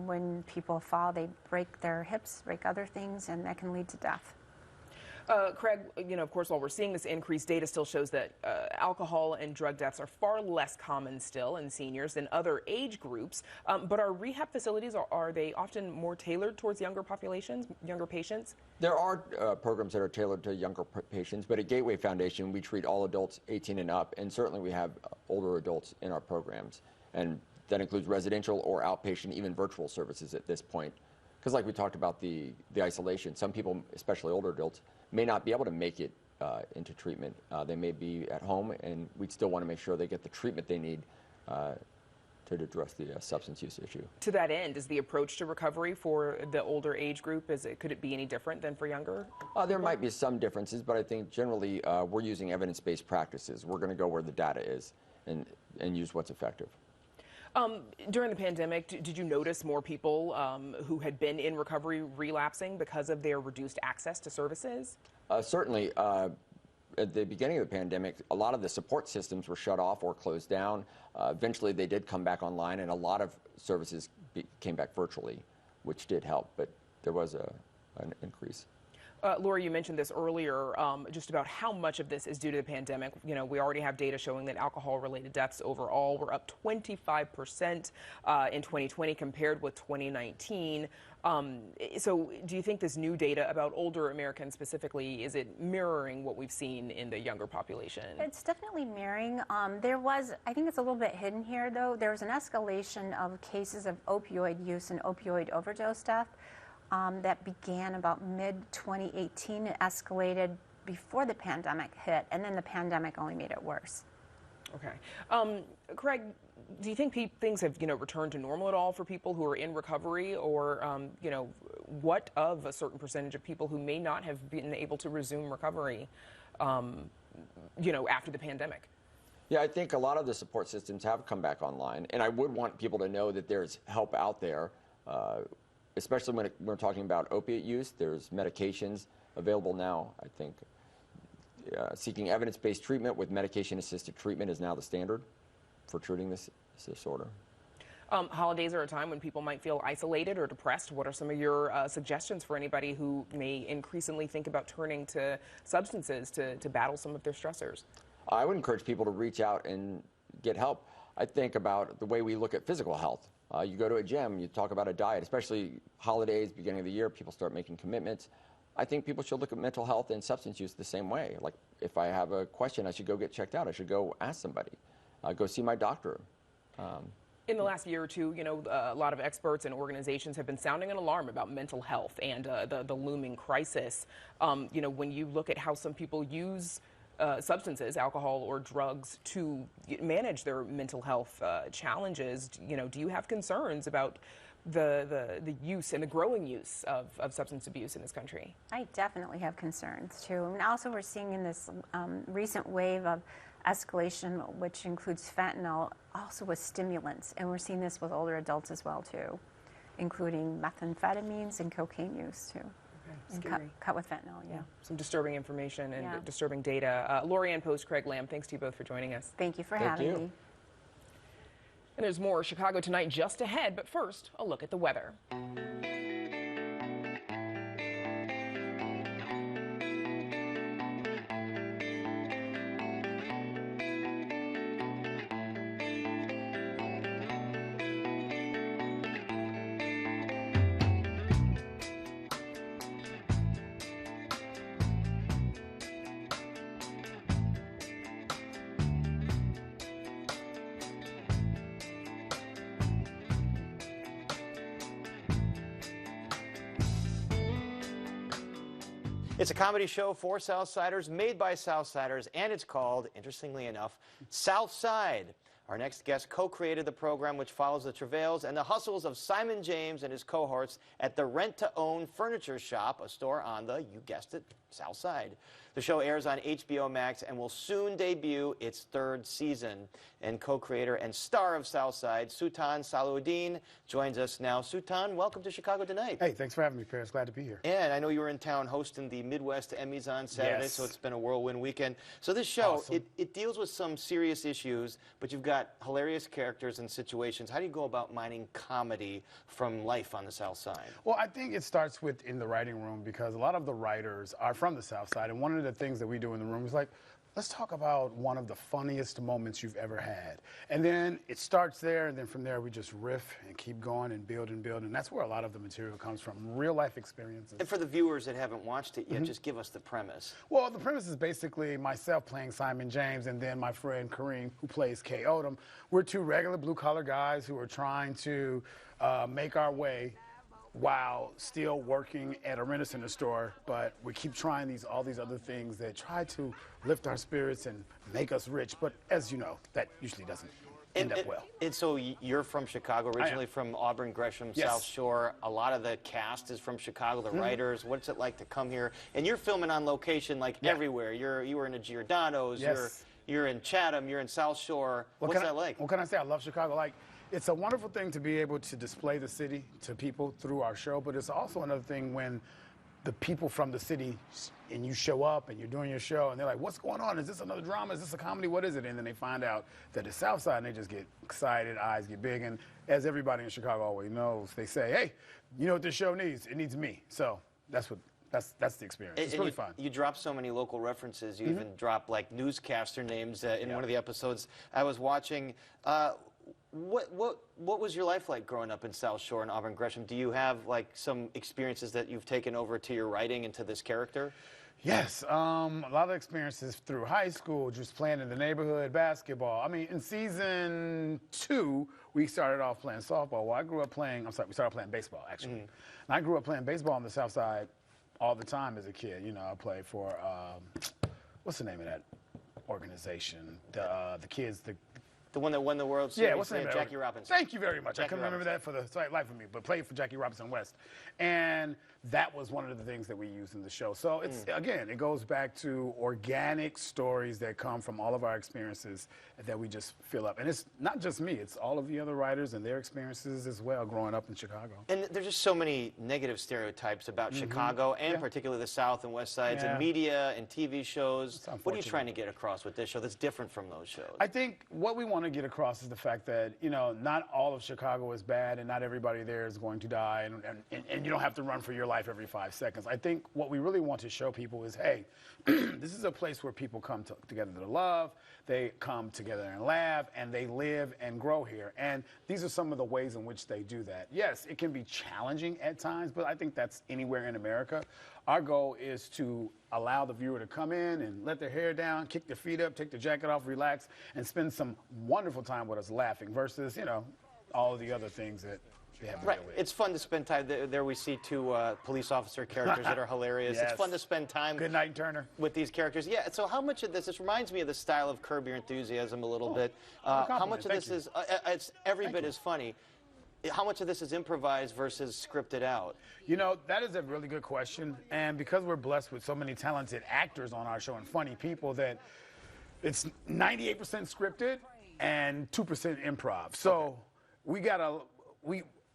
when people fall, they break their hips, break other things, and that can lead to death. Craig, of course, while we're seeing this increase, data still shows that alcohol and drug deaths are far less common still in seniors than other age groups. But our rehab facilities, are they often more tailored towards younger populations, younger patients? There are programs that are tailored to younger patients, but at Gateway Foundation, we treat all adults 18 and up, and certainly we have older adults in our programs. And that includes residential or outpatient, even virtual services at this point. Because like we talked about the isolation, some people, especially older adults, may not be able to make it into treatment. They may be at home, and we'd still want to make sure they get the treatment they need to address the substance use issue. To that end, is the approach to recovery for the older age group, could it be any different than for younger? There might be some differences, but I think generally we're using evidence-based practices. We're going to go where the data is and use what's effective. During the pandemic, did you notice more people who had been in recovery relapsing because of their reduced access to services? Certainly. At the beginning of the pandemic, a lot of the support systems were shut off or closed down. Eventually, they did come back online, and a lot of services came back virtually, which did help, but there was an increase. Laura, you mentioned this earlier, just about how much of this is due to the pandemic. We already have data showing that alcohol-related deaths overall were up 25% in 2020 compared with 2019. So do you think this new data about older Americans specifically, is it mirroring what we've seen in the younger population? It's definitely mirroring. I think it's a little bit hidden here, though. There was an escalation of cases of opioid use and opioid overdose death. That began about mid-2018. It escalated before the pandemic hit, and then the pandemic only made it worse. Okay. Craig, do you think things have, returned to normal at all for people who are in recovery, or, what of a certain percentage of people who may not have been able to resume recovery, after the pandemic? Yeah, I think a lot of the support systems have come back online, and I would want people to know that there's help out there. Especially when we're talking about opiate use, there's medications available now. I think seeking evidence-based treatment with medication-assisted treatment is now the standard for treating this disorder. Holidays are a time when people might feel isolated or depressed. What are some of your suggestions for anybody who may increasingly think about turning to substances to battle some of their stressors? I would encourage people to reach out and get help. I think about the way we look at physical health. You go to a gym, you talk about a diet, especially holidays, beginning of the year, people start making commitments. I think people should look at mental health and substance use the same way. Like, if I have a question, I should go get checked out. I should go ask somebody. Go see my doctor. In the last year or two, a lot of experts and organizations have been sounding an alarm about mental health and the looming crisis. When you look at how some people use substances, alcohol or drugs, to manage their mental health challenges, do you have concerns about the use and the growing use of substance abuse in this country? I definitely have concerns too. And also we're seeing in this recent wave of escalation, which includes fentanyl, also with stimulants, and we're seeing this with older adults as well too, including methamphetamines and cocaine use too. And cut with fentanyl, yeah. Some disturbing information and disturbing data. Lorianne Post, Craig Lamb, thanks to you both for joining us. Thank you for having me. And there's more Chicago Tonight just ahead, but first, a look at the weather. It's a comedy show for Southsiders, made by Southsiders, and it's called, interestingly enough, Southside. Our next guest co-created the program, which follows the travails and the hustles of Simon James and his cohorts at the rent-to-own furniture shop, a store on the, you guessed it, South Side. The show airs on HBO Max and will soon debut its third season. And co-creator and star of Southside, Sultan Salahuddin, joins us now. Sultan, welcome to Chicago Tonight. Hey, thanks for having me, Paris. Glad to be here. And I know you were in town hosting the Midwest Emmys on Saturday, so it's been a whirlwind weekend. So this show, it deals with some serious issues, but you've got hilarious characters and situations. How do you go about mining comedy from life on the South Side? Well, I think it starts with in the writing room, because a lot of the writers are from the Southside, and one of the things that we do in the room is like, let's talk about one of the funniest moments you've ever had. And then it starts there, and then from there we just riff and keep going and build and build. And that's where a lot of the material comes from, real life experiences. And for the viewers that haven't watched it yet, just give us the premise. Well, the premise is basically myself playing Simon James and then my friend Kareem, who plays Kay Odom. We're two regular blue-collar guys who are trying to make our way while still working at a rent-a-center store, but we keep trying all these other things that try to lift our spirits and make us rich. But as you know, that usually doesn't end up well. And so you're from Chicago, originally from Auburn, Gresham, Yes. South Shore. A lot of the cast is from Chicago, the writers. What's it like to come here? And you're filming on location like everywhere. You were in the Giordano's, Yes. you're in Chatham, you're in South Shore. What's that like? What can I say? I love Chicago. Like, it's a wonderful thing to be able to display the city to people through our show, but it's also another thing when the people from the city and you show up and you're doing your show and they're like, what's going on? Is this another drama? Is this a comedy? What is it? And then they find out that it's Southside and they just get excited, eyes get big. And as everybody in Chicago always knows, they say, hey, you know what this show needs? It needs me. So that's the experience. It's really fun. You drop so many local references. You even drop like newscaster names in one of the episodes I was watching. What was your life like growing up in South Shore and Auburn Gresham? Do you have like some experiences that you've taken over to your writing and to this character? Yes, a lot of experiences through high school, just playing in the neighborhood, basketball. I mean, in season 2, we started off playing softball. Well, we started playing baseball, actually. And I grew up playing baseball on the South Side all the time as a kid. You know, I played for, what's the name of that organization? The kids, the one that won the World Series? Yeah, what's the name of that? Jackie Robinson. Thank you very much. I couldn't remember that for the life of me, but played for Jackie Robinson West. And that was one of the things that we used in the show. So it's, again, it goes back to organic stories that come from all of our experiences that we just fill up. And it's not just me, it's all of the other writers and their experiences as well growing up in Chicago. And there's just so many negative stereotypes about Chicago and particularly the South and West Sides and media and TV shows. What are you trying to get across with this show that's different from those shows? I think what we want to get across is the fact that, you know, not all of Chicago is bad and not everybody there is going to die and you don't have to run for your life every 5 seconds. I think what we really want to show people is, hey, this is a place where people come together to love, they come together and laugh, and they live and grow here. And these are some of the ways in which they do that. Yes, it can be challenging at times, but I think that's anywhere in America. Our goal is to allow the viewer to come in and let their hair down, kick their feet up, take their jacket off, relax, and spend some wonderful time with us laughing versus, you know, all of the other things that they have to deal with. It's fun to spend time. There we see 2 police officer characters that are hilarious. Yes. It's fun to spend time Goodnight, Turner. with these characters. Yeah, so how much of this reminds me of the style of Curb Your Enthusiasm a little bit. How much of this is, it's every bit as funny. How much of this is improvised versus scripted out? You know, that is a really good question. And because we're blessed with so many talented actors on our show and funny people, that it's 98% scripted and 2% improv. So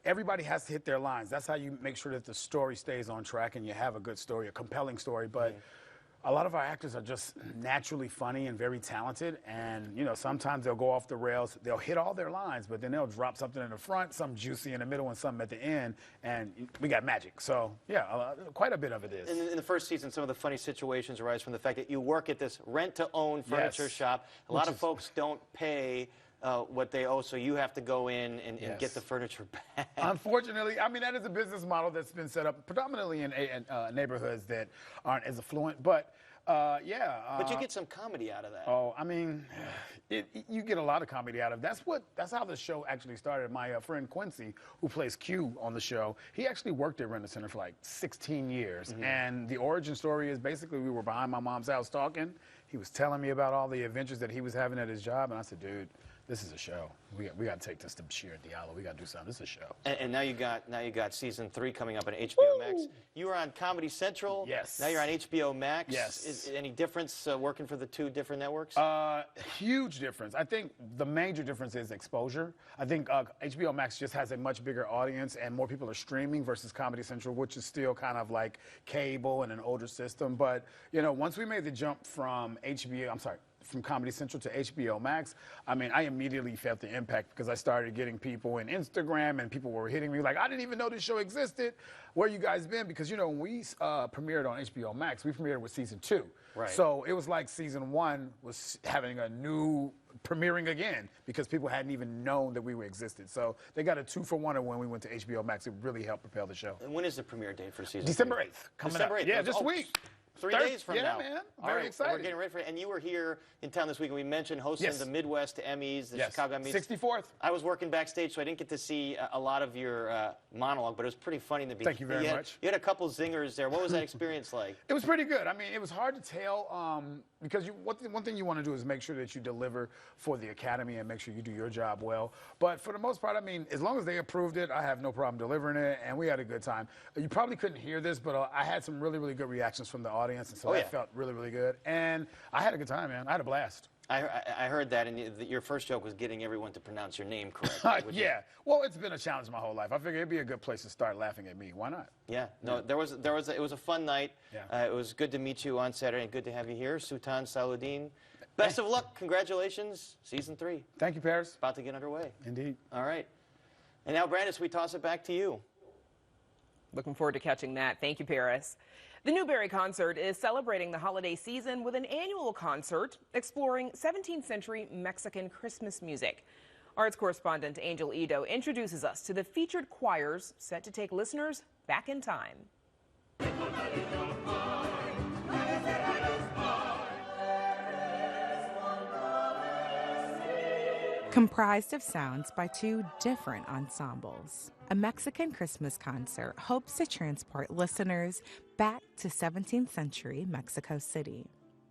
everybody has to hit their lines. That's how you make sure that the story stays on track and you have a good story, a compelling story. But a lot of our actors are just naturally funny and very talented. And, you know, sometimes they'll go off the rails. They'll hit all their lines, but then they'll drop something in the front, some juicy in the middle, and something at the end. And we got magic. So, yeah, quite a bit of it is. In the first season, some of the funny situations arise from the fact that you work at this rent-to-own furniture shop. A lot of folks don't pay what they owe, so you have to go in and get the furniture back. Unfortunately, I mean, that is a business model that's been set up predominantly in neighborhoods that aren't as affluent, but but you get some comedy out of that. Oh, I mean, you get a lot of comedy out of it. That's how the show actually started. My friend Quincy, who plays Q on the show, he actually worked at Rent-A-Center for like 16 years. And the origin story is basically we were behind my mom's house talking. He was telling me about all the adventures that he was having at his job, and I said, dude, this is a show. We got to take this to Bashir Diallo. We got to do something. This is a show. And now you got season 3 coming up on HBO Max. You were on Comedy Central. Yes. Now you're on HBO Max. Yes. Is any difference working for the 2 different networks? Huge difference. I think the major difference is exposure. I think HBO Max just has a much bigger audience and more people are streaming versus Comedy Central, which is still kind of like cable and an older system. But, you know, once we made the jump from from Comedy Central to HBO Max, I mean, I immediately felt the impact because I started getting people in Instagram and people were hitting me like, I didn't even know this show existed. Where you guys been? Because, you know, when we premiered on HBO Max, we premiered with season 2. Right. So it was like season 1 was having a new premiering again because people hadn't even known that we were existed. So they got a 2-for-1 when we went to HBO Max. It really helped propel the show. And when is the premiere date for season December 3? 8th. Coming December up. 8th. Yeah, this week. 3 days from now. Yeah, man. All Very right, excited. We're getting ready for it. And you were here in town this week, and we mentioned hosting the Midwest Emmys, the Chicago Emmys. 64th. I was working backstage, so I didn't get to see a lot of your monologue, but it was pretty funny in the beginning. Thank you very much. You had a couple zingers there. What was that experience like? It was pretty good. I mean, it was hard to tell because one thing you want to do is make sure that you deliver for the Academy and make sure you do your job well. But for the most part, I mean, as long as they approved it, I have no problem delivering it, and we had a good time. You probably couldn't hear this, but I had some really, really good reactions from the audience, and so that felt really, really good. And I had a good time, man. I had a blast. I heard that, and your first joke was getting everyone to pronounce your name correctly. Yeah. Well, it's been a challenge my whole life. I figured it'd be a good place to start laughing at me. Why not? Yeah. No, it was a fun night. Yeah. It was good to meet you on Saturday, and good to have you here, Sultan Saluddin. Best of luck. Congratulations. Season 3. Thank you, Paris. About to get underway. Indeed. All right. And now, Brandis, we toss it back to you. Looking forward to catching that. Thank you, Paris. The Newberry Concert is celebrating the holiday season with an annual concert exploring 17th century Mexican Christmas music. Arts correspondent Angel Ito introduces us to the featured choirs set to take listeners back in time. Comprised of sounds by 2 different ensembles, a Mexican Christmas concert hopes to transport listeners back to 17th century Mexico City.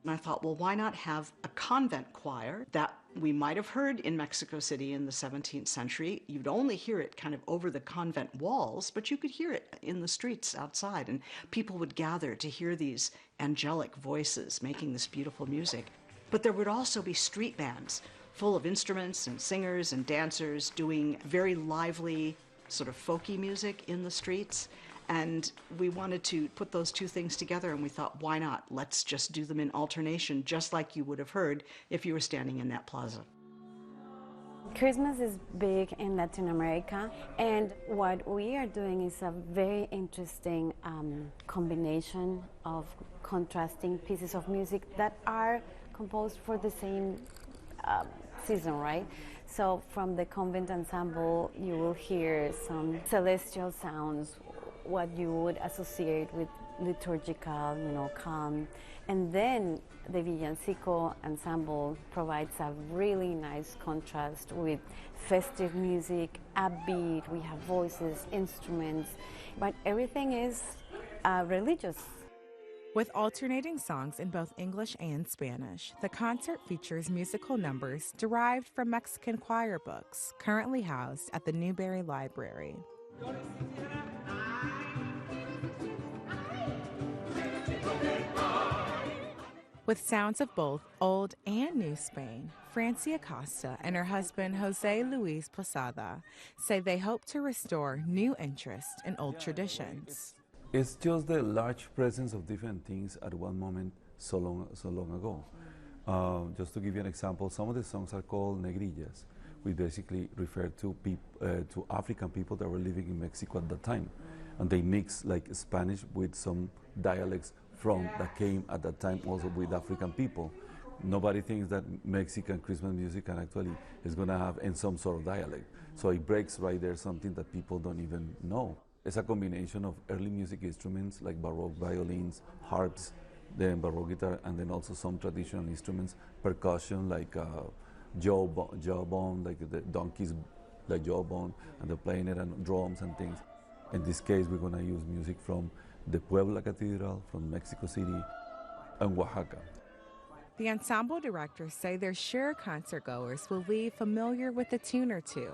And I thought, well, why not have a convent choir that we might have heard in Mexico City in the 17th century? You'd only hear it kind of over the convent walls, but you could hear it in the streets outside, and people would gather to hear these angelic voices making this beautiful music. But there would also be street bands full of instruments and singers and dancers doing very lively, sort of folky music in the streets. And we wanted to put those 2 things together, and we thought, why not? Let's just do them in alternation, just like you would have heard if you were standing in that plaza. Christmas is big in Latin America, and what we are doing is a very interesting combination of contrasting pieces of music that are composed for the same season, right? So from the convent ensemble, you will hear some celestial sounds, what you would associate with liturgical, calm. And then the villancico ensemble provides a really nice contrast with festive music, upbeat, we have voices, instruments, but everything is religious. With alternating songs in both English and Spanish, the concert features musical numbers derived from Mexican choir books, currently housed at the Newberry Library. With sounds of both old and new Spain, Francie Acosta and her husband Jose Luis Posada say they hope to restore new interest in old traditions. It's just the large presence of different things at one moment so long ago. Just to give you an example, some of the songs are called negrillas, which basically refer to African people that were living in Mexico at that time. And they mix like Spanish with some dialects that came at that time also with African people. Nobody thinks that Mexican Christmas music is going to have in some sort of dialect. So it breaks right there something that people don't even know. It's a combination of early music instruments like Baroque violins, harps, then Baroque guitar, and then also some traditional instruments, percussion like jawbone, like the donkeys, like jawbone, and they're playing it, and drums and things. In this case, we're going to use music from the Puebla Cathedral, from Mexico City, and Oaxaca. The ensemble directors say they're sure concertgoers will leave familiar with a tune or 2,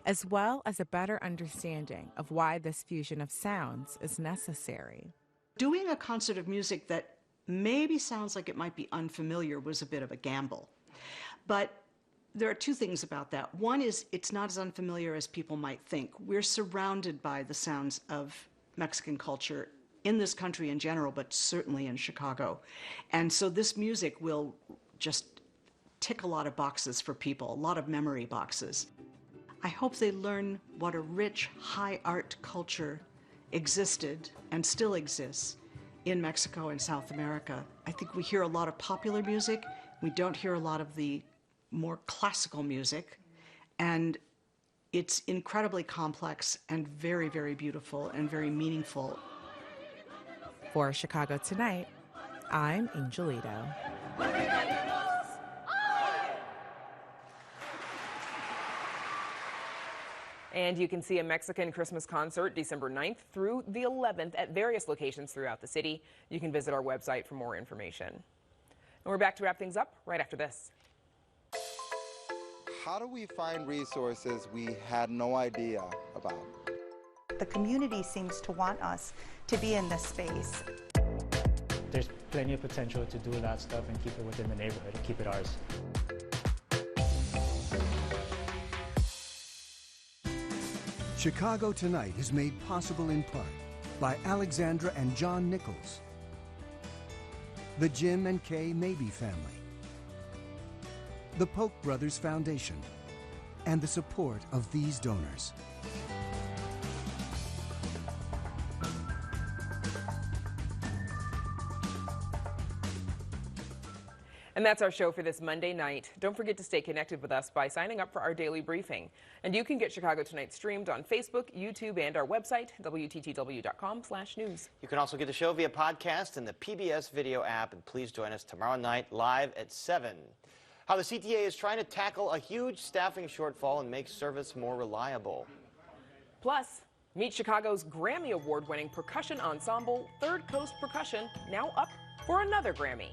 as well as a better understanding of why this fusion of sounds is necessary. Doing a concert of music that maybe sounds like it might be unfamiliar was a bit of a gamble. But there are 2 things about that. One is it's not as unfamiliar as people might think. We're surrounded by the sounds of Mexican culture in this country in general, but certainly in Chicago. And so this music will just tick a lot of boxes for people, a lot of memory boxes. I hope they learn what a rich, high art culture existed and still exists in Mexico and South America. I think we hear a lot of popular music. We don't hear a lot of the more classical music. And it's incredibly complex and very, very beautiful and very meaningful. For Chicago Tonight, I'm Angelito. And you can see a Mexican Christmas concert December 9th through the 11th at various locations throughout the city. You can visit our website for more information. And we're back to wrap things up right after this. How do we find resources we had no idea about? The community seems to want us to be in this space. There's plenty of potential to do that stuff and keep it within the neighborhood and keep it ours. Chicago Tonight is made possible in part by Alexandra and John Nichols, the Jim and Kay Mabey family, the Polk Brothers Foundation, and the support of these donors. And that's our show for this Monday night. Don't forget to stay connected with us by signing up for our daily briefing. And you can get Chicago Tonight streamed on Facebook, YouTube, and our website, WTTW.com/news. You can also get the show via podcast and the PBS video app. And please join us tomorrow night live at 7. How the CTA is trying to tackle a huge staffing shortfall and make service more reliable. Plus, meet Chicago's Grammy Award-winning percussion ensemble, Third Coast Percussion, now up for another Grammy.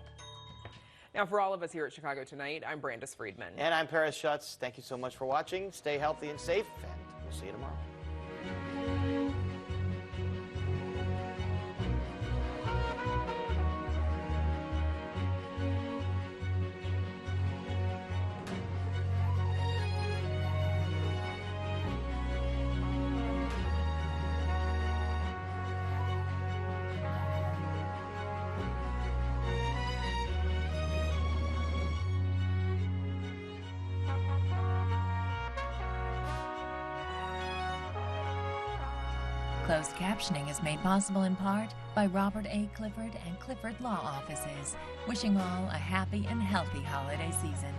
Now, for all of us here at Chicago Tonight, I'm Brandis Friedman. And I'm Paris Schutz. Thank you so much for watching. Stay healthy and safe, and we'll see you tomorrow. Closed captioning is made possible in part by Robert A. Clifford and Clifford Law Offices, wishing all a happy and healthy holiday season.